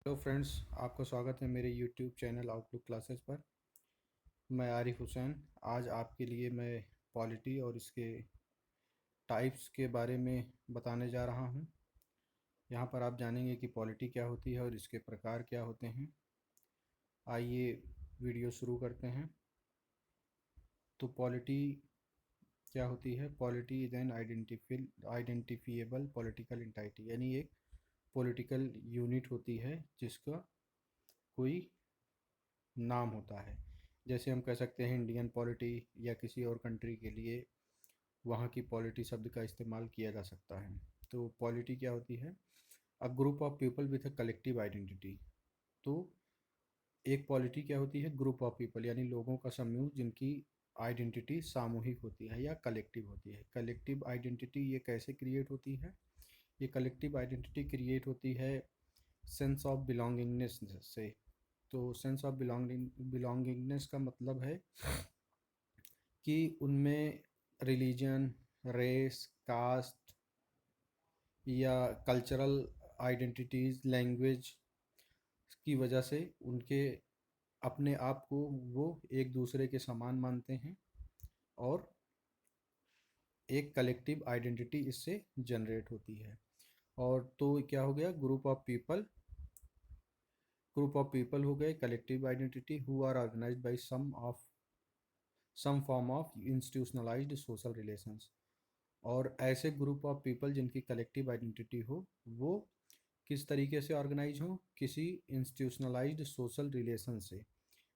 Hello friends, आपका स्वागत है मेरे यूट्यूब चैनल आउटलुक क्लासेस पर। मैं आरिफ हुसैन। आज आपके लिए मैं पॉलिटी और इसके टाइप्स के बारे में बताने जा रहा हूं। यहां पर आप जानेंगे कि पॉलिटी क्या होती है और इसके प्रकार क्या होते हैं। आइए वीडियो शुरू करते हैं। तो पॉलिटी क्या होती है? Polity is an identifiable political entity, यानी एक पॉलिटिकल यूनिट होती है जिसका कोई नाम होता है। जैसे हम कह सकते हैं इंडियन पॉलिटी, या किसी और कंट्री के लिए वहाँ की पॉलिटी शब्द का इस्तेमाल किया जा सकता है। तो पॉलिटी क्या होती है? A group of people with a collective identity. तो एक पॉलिटी क्या होती है? ग्रुप ऑफ पीपल, यानी लोगों का समूह जिनकी आइडेंटिटी सामूहिक होती है या कलेक्टिव होती है। कलेक्टिव आइडेंटिटी ये कैसे क्रिएट होती है? ये कलेक्टिव आइडेंटिटी क्रिएट होती है सेंस ऑफ बिलोंगिंगनेस से। तो सेंस ऑफ बिलोंगिंगनेस का मतलब है कि उनमें रिलीजन, रेस, कास्ट या कल्चरल आइडेंटिटीज़, लैंग्वेज की वजह से उनके अपने आप को वो एक दूसरे के समान मानते हैं, और एक कलेक्टिव आइडेंटिटी इससे जनरेट होती है। और तो क्या हो गया? ग्रुप ऑफ पीपल हो गए collective identity who are organized by some form of institutionalized social relations. और ऐसे ग्रुप ऑफ पीपल जिनकी कलेक्टिव आइडेंटिटी हो, वो किस तरीके से ऑर्गेनाइज हो? किसी इंस्टीट्यूशनलाइज्ड सोशल रिलेशन से।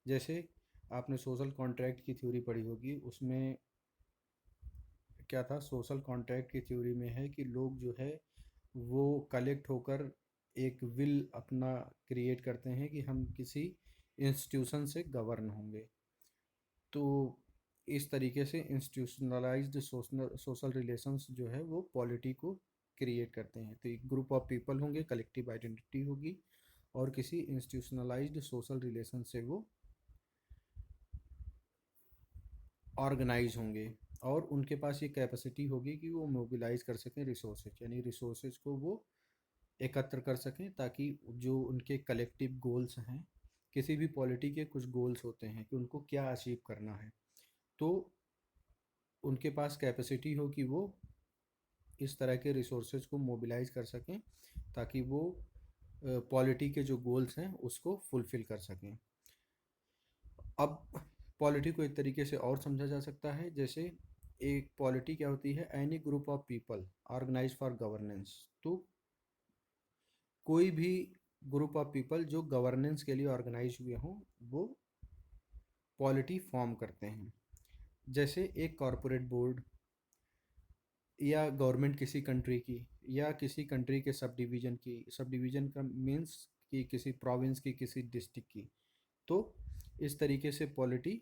जैसे आपने सोशल कॉन्ट्रैक्ट की थ्योरी पढ़ी होगी, उसमें क्या था? सोशल कॉन्ट्रैक्ट की थ्योरी में है कि लोग जो है वो कलेक्ट होकर एक विल अपना क्रिएट करते हैं कि हम किसी इंस्टीट्यूशन से गवर्न होंगे। तो इस तरीके से इंस्टीट्यूशनलाइज्ड सोशल रिलेशंस जो है वो पॉलिटी को क्रिएट करते हैं। तो एक ग्रुप ऑफ पीपल होंगे, कलेक्टिव आइडेंटिटी होगी, और किसी इंस्टीट्यूशनलाइज्ड सोशल रिलेशन से वो ऑर्गेनाइज होंगे, और उनके पास ये कैपेसिटी होगी कि वो मोबिलाइज कर सकें रिसोर्सेज, यानी रिसोर्सेज को वो एकत्र कर सकें, ताकि जो उनके कलेक्टिव गोल्स हैं, किसी भी पॉलिटी के कुछ गोल्स होते हैं कि उनको क्या अचीव करना है, तो उनके पास कैपेसिटी हो कि वो इस तरह के रिसोर्सेज को मोबिलाइज कर सकें, ताकि वो पॉलिटी के जो गोल्स हैं उसको फुलफ़िल कर सकें। अब पॉलिटी को एक तरीके से और समझा जा सकता है, जैसे एक पॉलिटी क्या होती है? Any group of people organize for governance. तो कोई भी ग्रुप ऑफ पीपल जो गवर्नेंस के लिए ऑर्गेनाइज हुए हों, वो पॉलिटी फॉर्म करते हैं। जैसे एक कॉरपोरेट बोर्ड, या गवर्नमेंट किसी कंट्री की, या किसी कंट्री के सब डिवीज़न की। सब डिवीज़न का मीन्स कि किसी प्रोविंस की, किसी डिस्ट्रिक्ट की। तो इस तरीके से पॉलिटी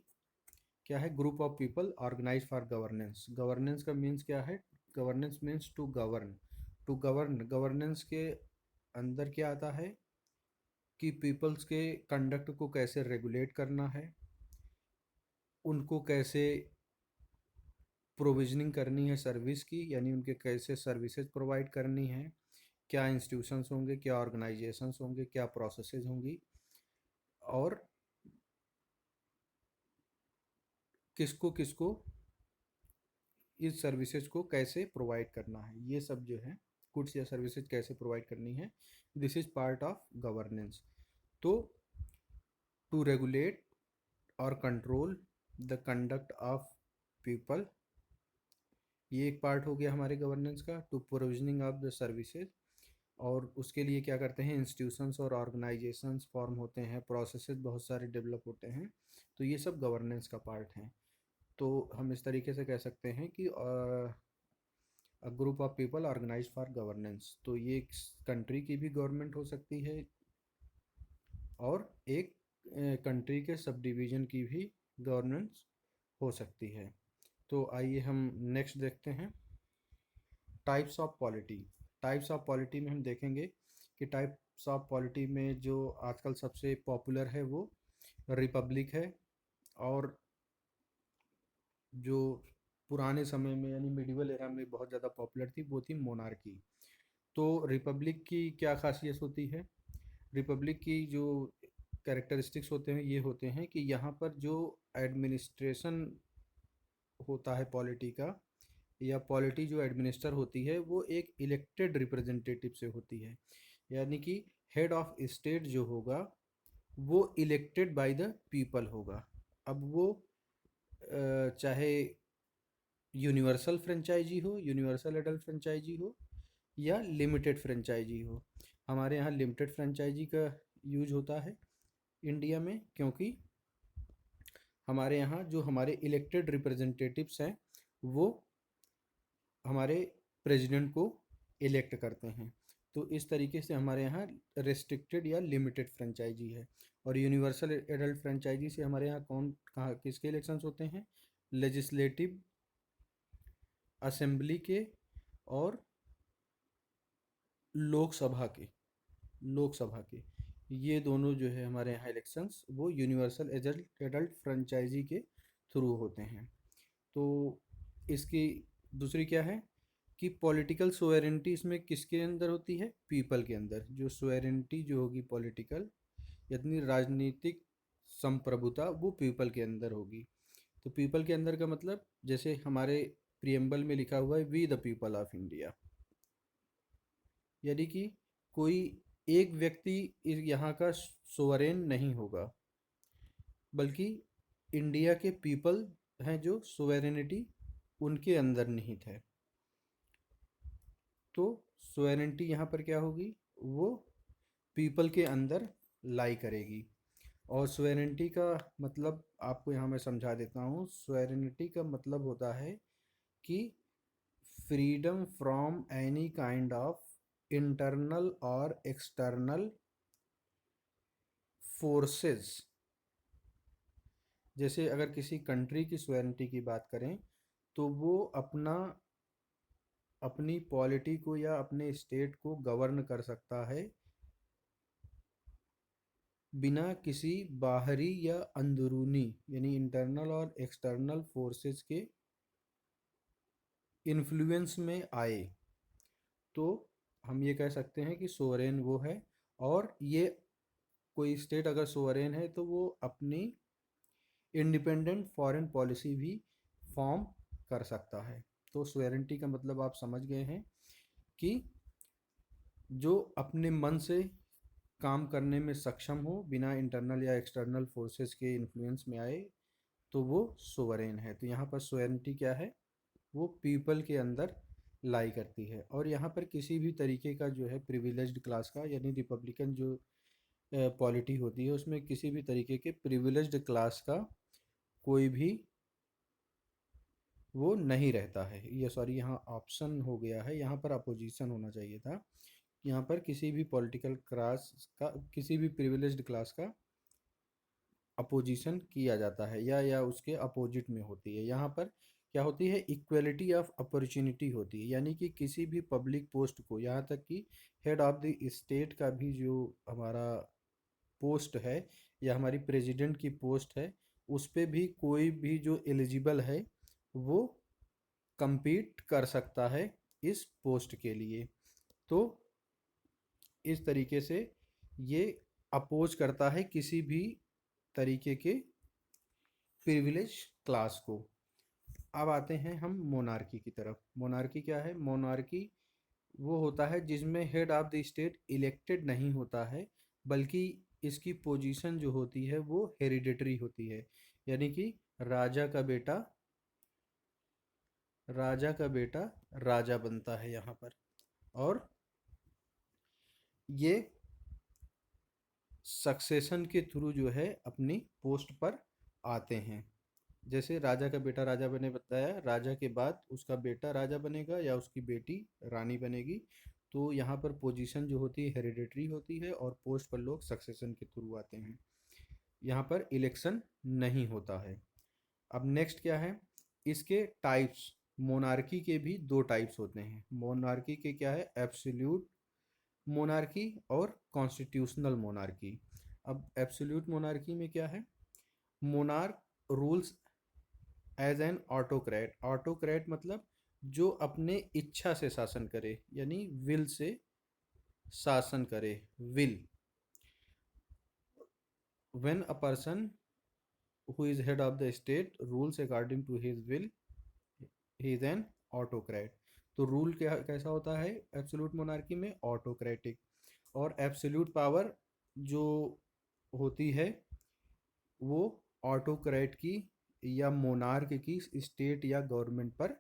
क्या है? Group of people organize for governance. Governance का मीन्स क्या है? Governance means to govern. To govern, governance के अंदर क्या आता है कि पीपल्स के कंडक्ट को कैसे रेगुलेट करना है, उनको कैसे प्रोविजनिंग करनी है सर्विस की, यानी उनके कैसे सर्विसेज प्रोवाइड करनी है, क्या इंस्टीट्यूशंस होंगे, क्या ऑर्गेनाइजेशंस होंगे, क्या प्रोसेसेस होंगी, और किसको किसको इस सर्विसेज को कैसे प्रोवाइड करना है। ये सब जो है, गुड्स या सर्विसेज कैसे प्रोवाइड करनी है, this is part of governance. तो टू रेगुलेट और control the conduct of people, ये एक पार्ट हो गया हमारे गवर्नेंस का। To provisioning of the services, और उसके लिए क्या करते हैं? इंस्टीट्यूशंस और ऑर्गेनाइजेशंस फॉर्म होते हैं, प्रोसेसेस बहुत सारे डेवलप होते हैं। तो ये सब गवर्नेंस का पार्ट हैं। तो हम इस तरीके से कह सकते हैं कि group of people organize for governance. तो ये एक कंट्री की भी गवर्नमेंट हो सकती है, और एक कंट्री के सब डिवीज़न की भी गवर्नेंस हो सकती है। तो आइए हम नेक्स्ट देखते हैं, types of polity. Types of polity में हम देखेंगे कि टाइप्स ऑफ पॉलिटी में जो आजकल सबसे पॉपुलर है वो रिपब्लिक है, और जो पुराने समय में यानी मिडिवल एरा में बहुत ज़्यादा पॉपुलर थी वो थी मोनार्की। तो रिपब्लिक की क्या खासियत होती है? रिपब्लिक की जो कैरेक्टरिस्टिक्स होते हैं ये होते हैं कि यहाँ पर जो एडमिनिस्ट्रेशन होता है पॉलिटी का, या पॉलिटी जो एडमिनिस्टर होती है वो एक इलेक्टेड रिप्रेजेंटेटिव से होती है। यानी कि हेड ऑफ स्टेट जो होगा वो इलेक्टेड बाय द पीपल होगा। अब वो चाहे यूनिवर्सल फ्रेंचाइजी हो, यूनिवर्सल एडल्ट फ्रेंचाइजी हो, या लिमिटेड फ्रेंचाइजी हो। हमारे यहाँ लिमिटेड फ्रेंचाइजी का यूज होता है इंडिया में, क्योंकि हमारे यहाँ जो हमारे इलेक्टेड रिप्रेजेंटेटिव्स हैं वो हमारे प्रेसिडेंट को इलेक्ट करते हैं। तो इस तरीके से हमारे यहाँ रेस्ट्रिक्टेड या लिमिटेड फ्रेंचाइजी है। और यूनिवर्सल एडल्ट फ्रेंचाइजी से हमारे यहाँ कौन कहाँ किसके इलेक्शंस होते हैं? लेजिस्लेटिव असेंबली के और लोकसभा के, लोकसभा के ये दोनों जो है हमारे यहाँ इलेक्शंस वो यूनिवर्सल एडल्ट एडल्ट फ्रेंचाइजी के थ्रू होते हैं। तो इसकी दूसरी क्या है कि पॉलिटिकल सोवेरेंटी इसमें किसके अंदर होती है? पीपल के अंदर। जो सोवेरेंटी जो होगी पॉलिटिकल, यानी राजनीतिक संप्रभुता, वो पीपल के अंदर होगी। तो पीपल के अंदर का मतलब जैसे हमारे प्रियम्बल में लिखा हुआ है we the people of India, यानी कि कोई एक व्यक्ति यहाँ का सोवरेन नहीं होगा, बल्कि इंडिया के पीपल हैं जो सोवेरेनिटी उनके अंदर निहित है। तो सोवेरेनिटी यहाँ पर क्या होगी? वो पीपल के अंदर लाई करेगी। और सोवेरेनिटी का मतलब आपको यहाँ मैं समझा देता हूँ। सोवेरेनिटी का मतलब होता है कि freedom from any kind of internal और एक्सटर्नल फोर्सेस। जैसे अगर किसी कंट्री की सोवेरेनिटी की बात करें तो वो अपनी पॉलिटी को या अपने स्टेट को गवर्न कर सकता है बिना किसी बाहरी या अंदरूनी, यानी इंटरनल और एक्सटर्नल फोर्सेस के इन्फ्लुएंस में आए। तो हम ये कह सकते हैं कि सोवरेन वो है। और ये कोई स्टेट अगर सोवरेन है तो वो अपनी इंडिपेंडेंट फॉरेन पॉलिसी भी फॉर्म कर सकता है। तो सोवरेनिटी का मतलब आप समझ गए हैं कि जो अपने मन से काम करने में सक्षम हो बिना इंटरनल या एक्सटर्नल फोर्सेस के इन्फ्लुएंस में आए, तो वो सोवरेन है। तो यहाँ पर सोवरेनिटी क्या है? वो पीपल के अंदर लाई करती है। और यहाँ पर किसी भी तरीके का जो है प्रिविलेज्ड क्लास का, यानी रिपब्लिकन जो पॉलिटी होती है उसमें किसी भी तरीके के प्रिविलेज्ड क्लास का कोई भी वो नहीं रहता है। ये सॉरी, यहाँ ऑप्शन हो गया है, यहाँ पर अपोजिशन होना चाहिए था। यहाँ पर किसी भी पॉलिटिकल क्लास का, किसी भी प्रिविलेज्ड क्लास का अपोजिशन किया जाता है या उसके अपोजिट में होती है। यहाँ पर क्या होती है? इक्वलिटी ऑफ अपॉर्चुनिटी होती है। यानी कि किसी भी पब्लिक पोस्ट को, यहाँ तक कि हेड ऑफ द स्टेट का भी जो हमारा पोस्ट है या हमारी प्रेसिडेंट की पोस्ट है, उस पे भी कोई भी जो एलिजिबल है वो compete कर सकता है इस पोस्ट के लिए। तो इस तरीके से ये अपोज करता है किसी भी तरीके के प्रिविलेज क्लास को। अब आते हैं हम मोनार्की की तरफ। मोनार्की क्या है? मोनार्की वो होता है जिसमें head of the state elected नहीं होता है, बल्कि इसकी पोजीशन जो होती है वो हेरिडेटरी होती है। यानी कि राजा का बेटा राजा का बेटा राजा बनता है यहाँ पर। और ये सक्सेशन के थ्रू जो है अपनी पोस्ट पर आते हैं। जैसे राजा का बेटा राजा बने, बताया, राजा के बाद उसका बेटा राजा बनेगा या उसकी बेटी रानी बनेगी। तो यहाँ पर पोजीशन जो होती है हेरिडेटरी होती है और पोस्ट पर लोग सक्सेशन के थ्रू आते हैं। यहाँ पर इलेक्शन नहीं होता है। अब नेक्स्ट क्या है? इसके टाइप्स। मोनार्की के भी दो टाइप्स होते हैं। मोनार्की के क्या है? एब्सोल्यूट मोनार्की और कॉन्स्टिट्यूशनल मोनार्की। अब एब्सोल्यूट मोनार्की में क्या है? Monarch rules as an autocrat. Autocrat मतलब जो अपने इच्छा से शासन करे, यानी विल से शासन करे। Will when a person who is head of the state rules according to his will, he is an autocrat. तो रूल क्या कैसा होता है एब्सोल्यूट मोनार्की में? ऑटोक्रेटिक। और एब्सोल्यूट पावर जो होती है वो ऑटोक्रेट की या मोनार्क की स्टेट या गवर्नमेंट पर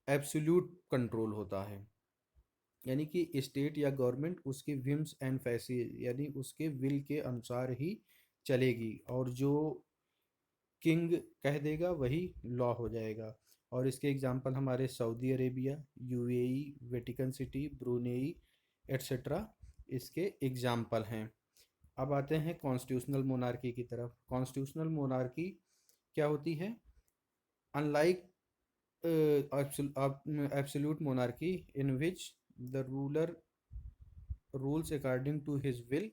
एब्सोल्यूट कंट्रोल होता है। यानी कि स्टेट या गवर्नमेंट उसके विम्स एंड फैसी यानी उसके विल के अनुसार ही चलेगी, और जो किंग कह देगा वही लॉ हो जाएगा। और इसके एग्जांपल हमारे Saudi Arabia, UAE, Vatican city, Brunei etcetera इसके एग्जांपल हैं। अब आते हैं कॉन्स्टिट्यूशनल मोनार्की की तरफ। कॉन्स्टिट्यूशनल मोनार्की क्या होती है? Unlike absolute monarchy in which the ruler rules according to his will,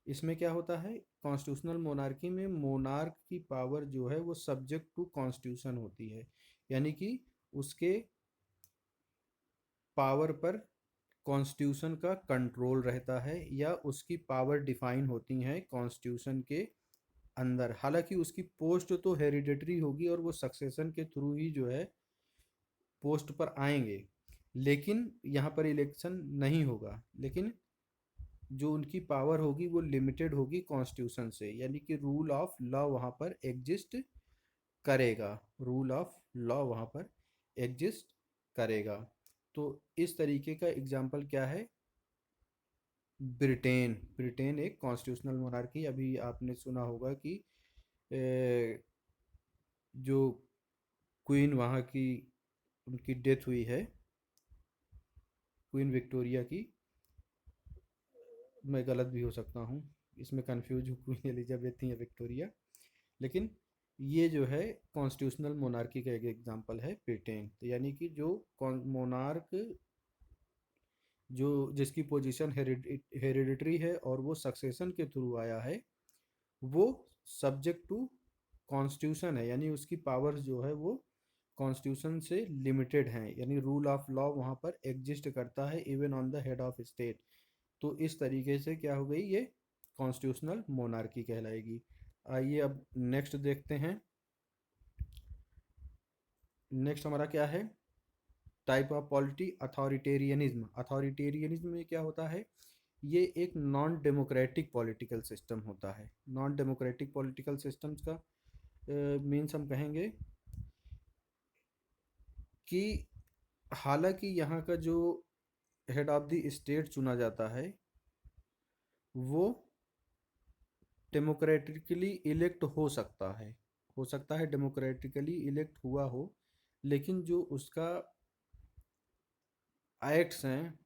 इसमें क्या होता है कॉन्स्टिट्यूशनल मोनार्की में? मोनार्क की पावर जो है वो सब्जेक्ट टू कॉन्स्टिट्यूशन होती है, यानी कि उसके पावर पर कॉन्स्टिट्यूशन का कंट्रोल रहता है या उसकी पावर डिफाइन होती हैं कॉन्स्टिट्यूशन के अंदर। हालांकि उसकी पोस्ट तो हेरिडेटरी होगी और वो सक्सेशन के थ्रू ही जो है पोस्ट पर आएंगे, लेकिन यहाँ पर इलेक्शन नहीं होगा। लेकिन जो उनकी पावर होगी वो लिमिटेड होगी कॉन्स्टिट्यूशन से, यानी कि रूल ऑफ लॉ वहाँ पर एग्जिस्ट करेगा। रूल ऑफ लॉ वहाँ पर एग्जिस्ट करेगा। तो इस तरीके का एग्जाम्पल क्या है? ब्रिटेन। ब्रिटेन एक कॉन्स्टिट्यूशनल मोनार्की। अभी आपने सुना होगा कि जो क्वीन वहाँ की उनकी डेथ हुई है, क्वीन विक्टोरिया की। मैं गलत भी हो सकता हूँ, इसमें कंफ्यूज हूँ, क्वीन एलिजाबेथ थी या विक्टोरिया। लेकिन ये जो है कॉन्स्टिट्यूशनल मोनार्की का एक एग्जांपल है ब्रिटेन। तो यानी कि जो मोनार्क जो जिसकी पोजीशन हेरिडिटरी है और वो सक्सेशन के थ्रू आया है, वो सब्जेक्ट टू कॉन्स्टिट्यूशन है, यानी उसकी पावर्स जो है वो कॉन्स्टिट्यूशन से लिमिटेड हैं, यानी रूल ऑफ लॉ वहाँ पर एग्जिस्ट करता है even on the head of state. तो इस तरीके से क्या हो गई ये कॉन्स्टिट्यूशनल मोनार्की कहलाएगी। आइए अब नेक्स्ट देखते हैं। नेक्स्ट हमारा क्या है? Type of polity, authoritarianism. Authoritarianism में क्या होता है? ये एक नॉन डेमोक्रेटिक पॉलिटिकल सिस्टम होता है। नॉन डेमोक्रेटिक पॉलिटिकल सिस्टम्स का मीन्स हम कहेंगे कि हालांकि यहाँ का जो हेड ऑफ द स्टेट चुना जाता है वो डेमोक्रेटिकली इलेक्ट हो सकता है डेमोक्रेटिकली इलेक्ट हुआ हो, लेकिन जो उसका एक्ट्स हैं,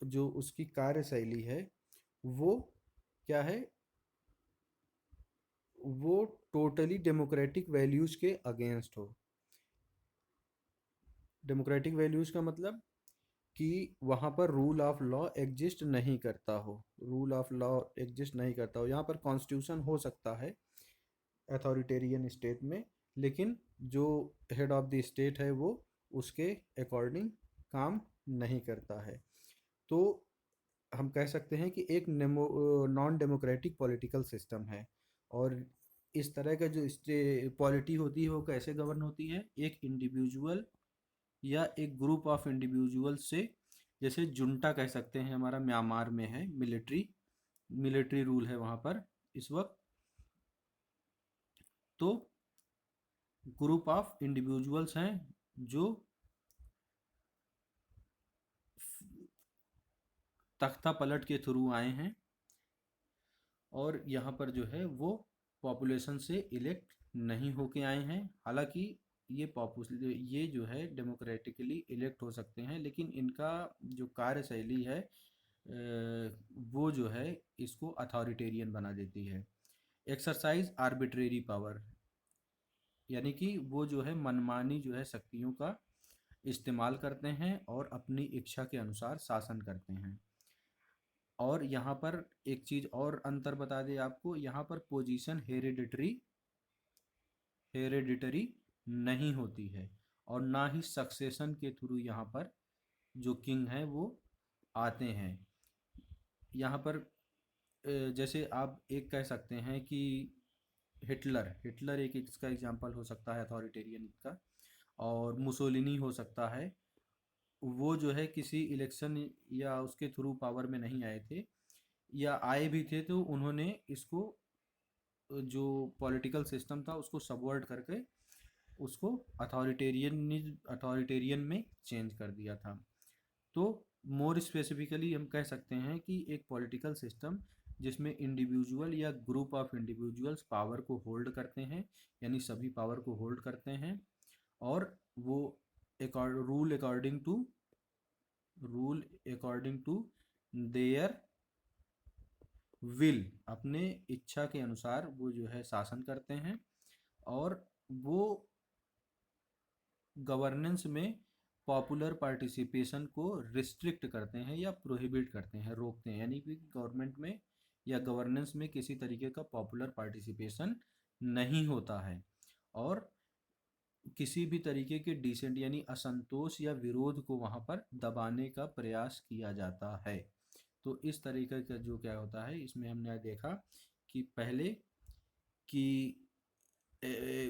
जो उसकी कार्यशैली है, वो क्या है? वो टोटली डेमोक्रेटिक वैल्यूज़ के अगेंस्ट हो। डेमोक्रेटिक वैल्यूज़ का मतलब कि वहाँ पर रूल ऑफ लॉ एग्जिस्ट नहीं करता हो। रूल ऑफ लॉ एग्जिस्ट नहीं करता हो। यहाँ पर कॉन्स्टिट्यूशन हो सकता है अथॉरिटेरियन स्टेट में, लेकिन जो हेड ऑफ द स्टेट है वो उसके अकॉर्डिंग काम नहीं करता है। तो हम कह सकते हैं कि एक नॉन डेमोक्रेटिक पॉलिटिकल सिस्टम है। और इस तरह का जो पॉलिटी होती है वो कैसे गवर्न होती है? एक इंडिविजुअल या एक ग्रुप ऑफ इंडिविजुअल से, जैसे जुंटा कह सकते हैं, हमारा म्यांमार में है, मिलिट्री रूल है वहाँ पर इस वक्त। तो ग्रुप ऑफ इंडिविजुअल्स हैं जो तख्ता पलट के थ्रू आए हैं, और यहाँ पर जो है वो पॉपुलेशन से इलेक्ट नहीं होके आए हैं। हालांकि ये जो है डेमोक्रेटिकली इलेक्ट हो सकते हैं, लेकिन इनका जो कार्यशैली है वो जो है इसको अथॉरिटेरियन बना देती है। एक्सरसाइज आर्बिट्रेरी पावर, यानी कि वो जो है मनमानी जो है शक्तियों का इस्तेमाल करते हैं और अपनी इच्छा के अनुसार शासन करते हैं। और यहाँ पर एक चीज़ और अंतर बता दें आपको, यहाँ पर पोजीशन हेरेडिटरी नहीं होती है, और ना ही सक्सेशन के थ्रू यहाँ पर जो किंग हैं वो आते हैं। यहाँ पर जैसे आप एक कह सकते हैं कि हिटलर हिटलर एक इसका एग्जांपल हो सकता है अथॉरिटेरियन का। और मुसोलिनी हो सकता है। वो जो है किसी इलेक्शन या उसके थ्रू पावर में नहीं आए थे, या आए भी थे तो उन्होंने इसको जो पॉलिटिकल सिस्टम था उसको सबवर्ट करके उसको अथॉरिटेरियन में चेंज कर दिया था। तो मोर स्पेसिफिकली हम कह सकते हैं कि एक पॉलिटिकल सिस्टम जिसमें इंडिविजुअल या ग्रुप ऑफ इंडिविजुअल्स पावर को होल्ड करते हैं, यानी सभी पावर को होल्ड करते हैं, और वो rule according to their will, अपने इच्छा के अनुसार वो जो है शासन करते हैं। और वो गवर्नेंस में पॉपुलर पार्टिसिपेशन को रिस्ट्रिक्ट करते हैं या प्रोहिबिट करते हैं, रोकते हैं, यानी कि गवर्नमेंट में या गवर्नेंस में किसी तरीके का पॉपुलर पार्टिसिपेशन नहीं होता है। और किसी भी तरीके के डिसेंट यानी असंतोष या विरोध को वहाँ पर दबाने का प्रयास किया जाता है। तो इस तरीके का जो क्या होता है इसमें हमने देखा कि पहले कि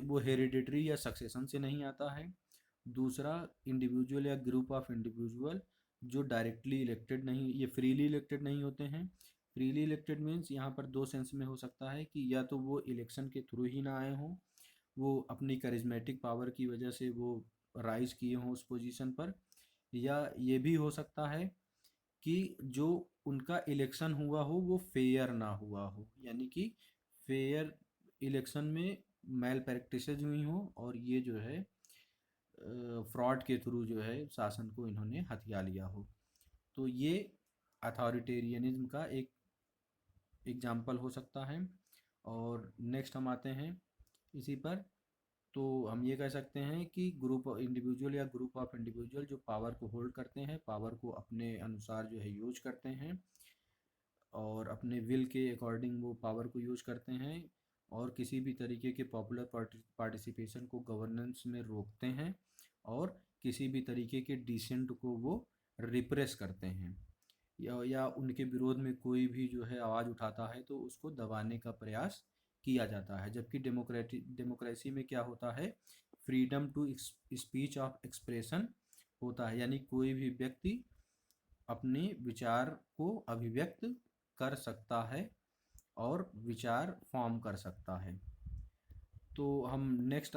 वो हेरिडिटरी या सक्सेशन से नहीं आता है। दूसरा, इंडिविजुअल या ग्रुप ऑफ इंडिविजुअल जो डायरेक्टली इलेक्टेड नहीं, ये फ्रीली इलेक्टेड नहीं होते हैं। फ्रीली इलेक्टेड मीन्स यहाँ पर दो सेंस में हो सकता है कि या तो वो इलेक्शन के थ्रू ही ना आए हों, वो अपनी करिज्मेटिक पावर की वजह से वो राइज किए हों उस पोजीशन पर, या ये भी हो सकता है कि जो उनका इलेक्शन हुआ हो वो फेयर ना हुआ हो, यानी कि फेयर इलेक्शन में मैल प्रैक्टिसेज हुई हो और ये जो है फ्रॉड के थ्रू जो है शासन को इन्होंने हथिया लिया हो। तो ये अथॉरिटेरियनिज्म का एक एग्जाम्पल हो सकता है। और नेक्स्ट हम आते हैं इसी पर। तो हम ये कह सकते हैं कि ग्रुप इंडिविजुअल या ग्रुप ऑफ इंडिविजुअल जो पावर को होल्ड करते हैं, पावर को अपने अनुसार जो है यूज करते हैं और अपने विल के अकॉर्डिंग वो पावर को यूज करते हैं, और किसी भी तरीके के पॉपुलर पार्टिसिपेशन को गवर्नेंस में रोकते हैं, और किसी भी तरीके के डिसेंट को वो रिप्रेस करते हैं, या उनके विरोध में कोई भी जो है आवाज़ उठाता है तो उसको दबाने का प्रयास किया जाता है। जबकि डेमोक्रेसी में क्या होता है, freedom to speech of expression होता है, यानी कोई भी व्यक्ति अपने विचार को अभिव्यक्त कर सकता है और विचार फॉर्म कर सकता है। तो हम नेक्स्ट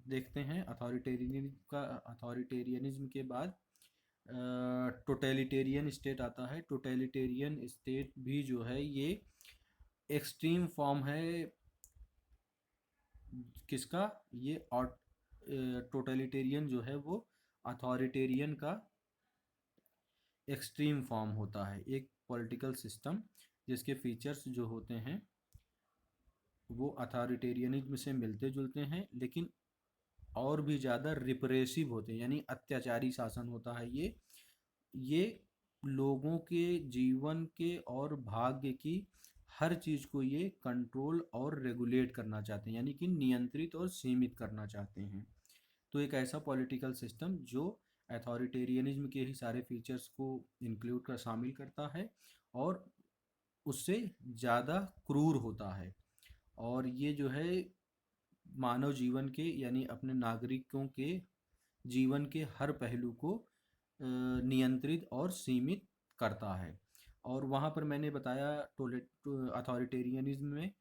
देखते हैं अथॉरिटेरियनिज्म के बाद टोटलिटेरियन स्टेट आता है। टोटलिटेरियन स्टेट भी जो है ये एक्सट्रीम फॉर्म है किसका, ये टोटलिटेरियन जो है वो अथॉरिटेरियन का एक्सट्रीम फॉर्म होता है। एक पॉलिटिकल सिस्टम जिसके फीचर्स जो होते हैं वो अथॉरिटेरियनिज्म से मिलते जुलते हैं, लेकिन और भी ज़्यादा रिप्रेसिव होते हैं, यानी अत्याचारी शासन होता है। ये लोगों के जीवन के और भाग्य की हर चीज़ को ये कंट्रोल और रेगुलेट करना चाहते हैं, यानी कि नियंत्रित और सीमित करना चाहते हैं। तो एक ऐसा पॉलिटिकल सिस्टम जो अथॉरिटेरियनिज्म के ही सारे फीचर्स को इंक्लूड कर शामिल करता है और उससे ज़्यादा क्रूर होता है, और ये जो है मानव जीवन के यानी अपने नागरिकों के जीवन के हर पहलू को नियंत्रित और सीमित करता है। और वहाँ पर मैंने बताया अथॉरिटेरियनिज्म में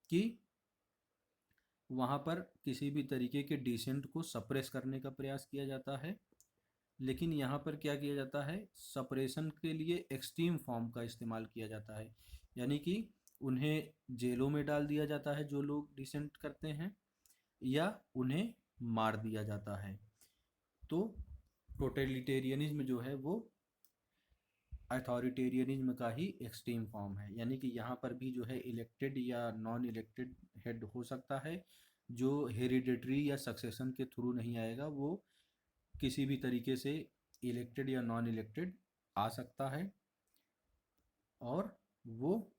कि वहाँ पर किसी भी तरीके के डिसेंट को सप्रेस करने का प्रयास किया जाता है, लेकिन यहाँ पर क्या किया जाता है, सप्रेशन के लिए एक्सट्रीम फॉर्म का इस्तेमाल किया जाता है, यानी कि उन्हें जेलों में डाल दिया जाता है जो लोग डिसेंट करते हैं, या उन्हें मार दिया जाता है। तो टोटलिटेरियनिज्म जो है वो अथॉरिटेरियनिज्म का ही एक्सट्रीम फॉर्म है, यानी कि यहाँ पर भी जो है इलेक्टेड या नॉन इलेक्टेड हेड हो सकता है, जो हेरिडेटरी या सक्सेशन के थ्रू नहीं आएगा, वो किसी भी तरीके से इलेक्टेड या नॉन इलेक्टेड आ सकता है, और वो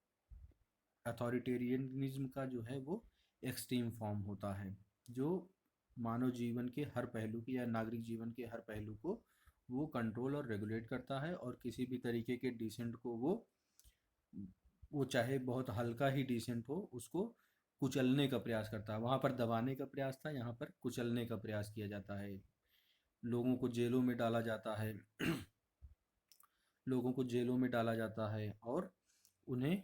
अथॉरिटेरियनिज्म का जो है वो एक्सट्रीम फॉर्म होता है, जो मानव जीवन के हर पहलू की या नागरिक जीवन के हर पहलू को वो कंट्रोल और रेगुलेट करता है, और किसी भी तरीके के डिसेंट को वो वो चाहे बहुत हल्का ही डिसेंट हो, उसको कुचलने का प्रयास करता है। वहाँ पर दबाने का प्रयास था, यहाँ पर कुचलने का प्रयास किया जाता है। लोगों को जेलों में डाला जाता है। लोगों को जेलों में डाला जाता है और उन्हें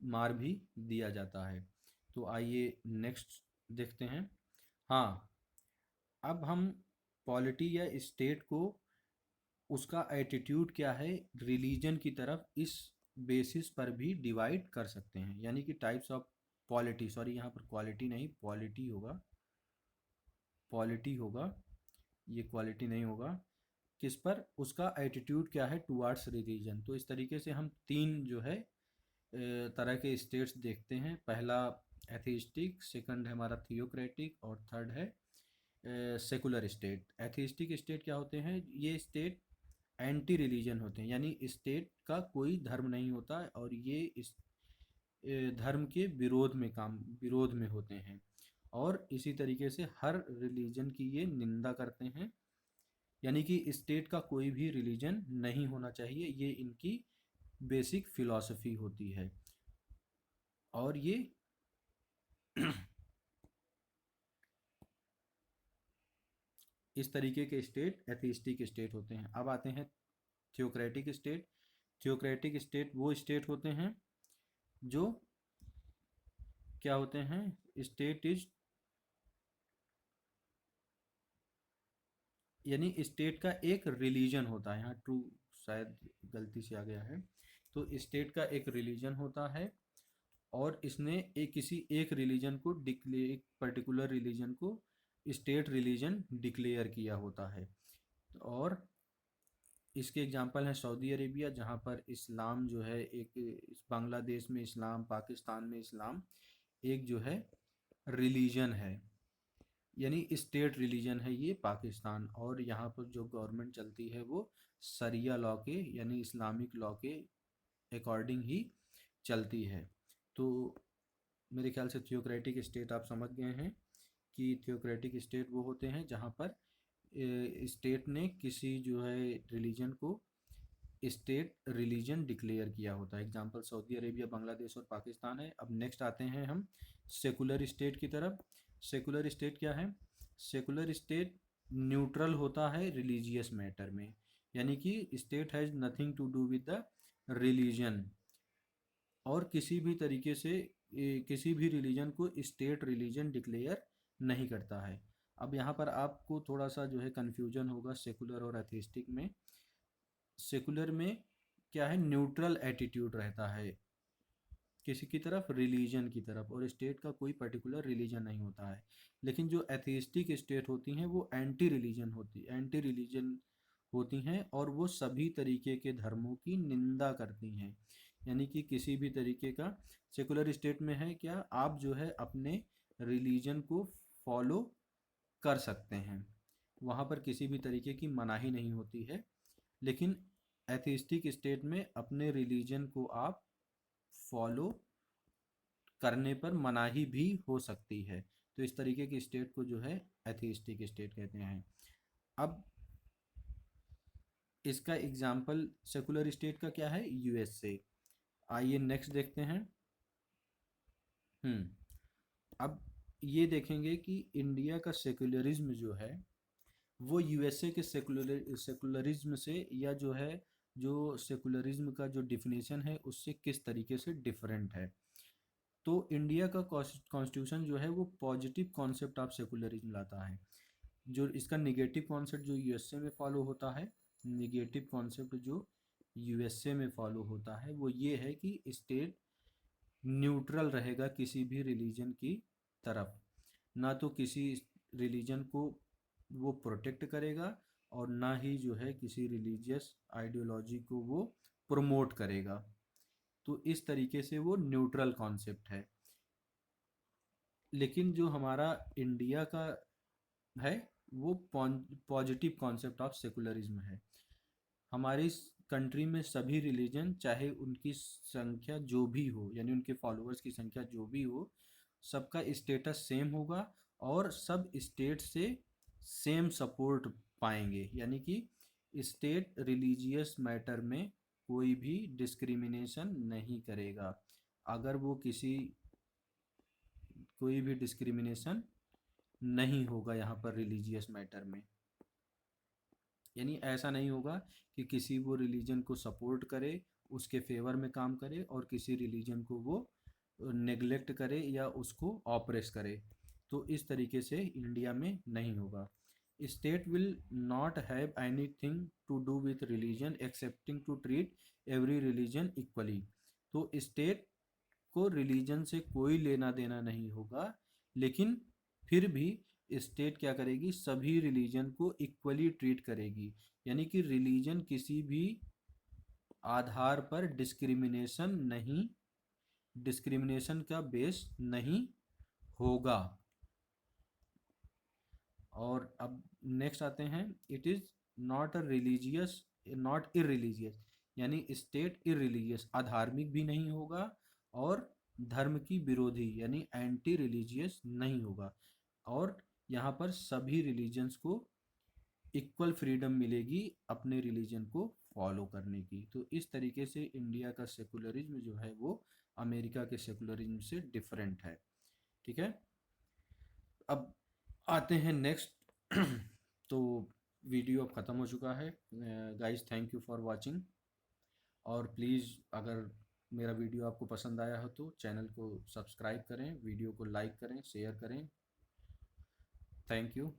मार भी दिया जाता है। तो आइए नेक्स्ट देखते हैं। हाँ, अब हम पॉलिटी या स्टेट को, उसका एटीट्यूड क्या है रिलीजन की तरफ, इस बेसिस पर भी डिवाइड कर सकते हैं। यानी कि टाइप्स ऑफ पॉलिटी, सॉरी यहाँ पर क्वालिटी नहीं पॉलिटी होगा, पॉलिटी होगा, ये क्वालिटी नहीं होगा। किस पर उसका एटीट्यूड क्या है टुवार्ड्स रिलीजन। तो इस तरीके से हम तीन जो है तरह के स्टेट्स देखते हैं। पहला एथेइस्टिक, सेकंड है हमारा थियोक्रेटिक, और थर्ड है सेकुलर स्टेट। एथेइस्टिक स्टेट क्या होते हैं? ये स्टेट एंटी रिलीजन होते हैं, यानी स्टेट का कोई धर्म नहीं होता और ये इस धर्म के विरोध में होते हैं। और इसी तरीके से हर रिलीजन की ये निंदा करते हैं, यानी कि स्टेट का कोई भी रिलीजन नहीं होना चाहिए, ये इनकी बेसिक फिलॉसफी होती है। और ये इस तरीके के स्टेट एथेइस्टिक स्टेट होते हैं। अब आते हैं थियोक्रेटिक स्टेट। थियोक्रेटिक स्टेट वो स्टेट होते हैं जो क्या होते हैं, स्टेट इज, यानी स्टेट का एक रिलीजन होता है। यहाँ ट्रू शायद गलती से आ गया है। तो स्टेट का एक रिलीजन होता है और इसने एक किसी एक रिलीजन को डिक्लेयर, एक पर्टिकुलर रिलीजन को स्टेट रिलीजन डिक्लेयर किया होता है। और इसके एग्जांपल हैं सऊदी अरेबिया, जहाँ पर इस्लाम जो है एक, बांग्लादेश में इस्लाम, पाकिस्तान में इस्लाम एक जो है रिलीजन है, यानी स्टेट रिलीजन है ये पाकिस्तान। और यहाँ पर जो गवर्नमेंट चलती है वो शरिया लॉ के, यानी इस्लामिक लॉ के अकॉर्डिंग ही चलती है। तो मेरे ख्याल से थियोक्रेटिक स्टेट आप समझ गए हैं कि थियोक्रेटिक स्टेट वो होते हैं जहाँ पर स्टेट ने किसी जो है रिलीजन को स्टेट रिलीजन डिक्लेयर किया होता है। एग्जांपल सऊदी अरेबिया, बांग्लादेश और पाकिस्तान है। अब नेक्स्ट आते हैं हम सेकुलर स्टेट की तरफ। सेकुलर स्टेट क्या है? सेकुलर स्टेट न्यूट्रल होता है रिलीजियस मैटर में, यानी कि state has nothing to do with the religion, और किसी भी तरीके से किसी भी रिलीजन को स्टेट रिलीजन डिक्लेयर नहीं करता है। अब यहाँ पर आपको थोड़ा सा जो है कन्फ्यूजन होगा सेकुलर और एथिस्टिक में। सेकुलर में क्या है, न्यूट्रल एटीट्यूड रहता है किसी की तरफ, रिलीजन की तरफ, और स्टेट का कोई पर्टिकुलर रिलीजन नहीं होता है। लेकिन जो एथेइस्टिक स्टेट होती हैं वो एंटी रिलीजन होती हैं, और वो सभी तरीके के धर्मों की निंदा करती हैं। यानी कि किसी भी तरीके का, सेकुलर स्टेट में है क्या, आप जो है अपने रिलीजन को फॉलो कर सकते हैं, वहाँ पर किसी भी तरीके की मनाही नहीं होती है। लेकिन एथिस्टिक स्टेट में अपने रिलीजन को आप फॉलो करने पर मनाही भी हो सकती है। तो इस तरीके की स्टेट को जो है एथिस्टिक स्टेट कहते हैं। अब इसका एग्जाम्पल सेकुलर स्टेट का क्या है, यूएसए। आइए नेक्स्ट देखते हैं। अब ये देखेंगे कि इंडिया का सेकुलरिज्म जो है वो यूएसए के सेकुलरिज्म से, या जो है जो सेकुलरिज्म का जो डिफिनेशन है उससे किस तरीके से डिफरेंट है। तो इंडिया का कॉन्स्टिट्यूशन जो है वो पॉजिटिव कॉन्सेप्ट ऑफ सेकुलरिज्म लाता है। जो इसका निगेटिव कॉन्सेप्ट जो यूएसए में फॉलो होता है, निगेटिव कॉन्सेप्ट जो यूएसए में फॉलो होता है वो ये है कि स्टेट न्यूट्रल रहेगा किसी भी रिलीजन की तरफ, ना तो किसी रिलीजन को वो प्रोटेक्ट करेगा और ना ही जो है किसी रिलीजियस आइडियोलॉजी को वो प्रमोट करेगा। तो इस तरीके से वो न्यूट्रल कॉन्सेप्ट है। लेकिन जो हमारा इंडिया का है वो पॉजिटिव कॉन्सेप्ट ऑफ सेकुलरिज्म है। हमारी कंट्री में सभी रिलीजन, चाहे उनकी संख्या जो भी हो, यानी उनके फॉलोअर्स की संख्या जो भी हो, सबका स्टेटस सेम होगा और सब स्टेट से सेम सपोर्ट पाएंगे। यानी कि स्टेट रिलीजियस मैटर में कोई भी डिस्क्रिमिनेशन नहीं करेगा। अगर वो कोई भी डिस्क्रिमिनेशन नहीं होगा यहाँ पर रिलीजियस मैटर में। यानी ऐसा नहीं होगा कि किसी वो रिलीजन को सपोर्ट करे, उसके फेवर में काम करे, और किसी रिलीजन को वो नेग्लेक्ट करे या उसको ऑप्रेस करे। तो इस तरीके से इंडिया में नहीं होगा। State will not have anything to do with religion excepting to treat every religion equally. तो स्टेट को रिलीजन से कोई लेना देना नहीं होगा, लेकिन फिर भी स्टेट क्या करेगी, सभी रिलीजन को इक्वली ट्रीट करेगी। यानी कि रिलीजन किसी भी आधार पर डिस्क्रिमिनेशन का बेस नहीं होगा। और अब नेक्स्ट आते हैं, इट इज़ नॉट इररिलीजियस। यानी स्टेट इररिलीजियस, अधार्मिक भी नहीं होगा और धर्म की विरोधी यानी एंटी रिलीजियस नहीं होगा। और यहाँ पर सभी रिलीजन्स को इक्वल फ्रीडम मिलेगी अपने रिलीजन को फॉलो करने की। तो इस तरीके से इंडिया का सेकुलरिज्म जो है वो अमेरिका के सेकुलरिज्म से डिफरेंट है। ठीक है, अब आते हैं नेक्स्ट। तो वीडियो अब ख़त्म हो चुका है guys, thank you for watching. और प्लीज़ अगर मेरा वीडियो आपको पसंद आया हो तो चैनल को सब्सक्राइब करें, वीडियो को लाइक करें, शेयर करें। Thank you.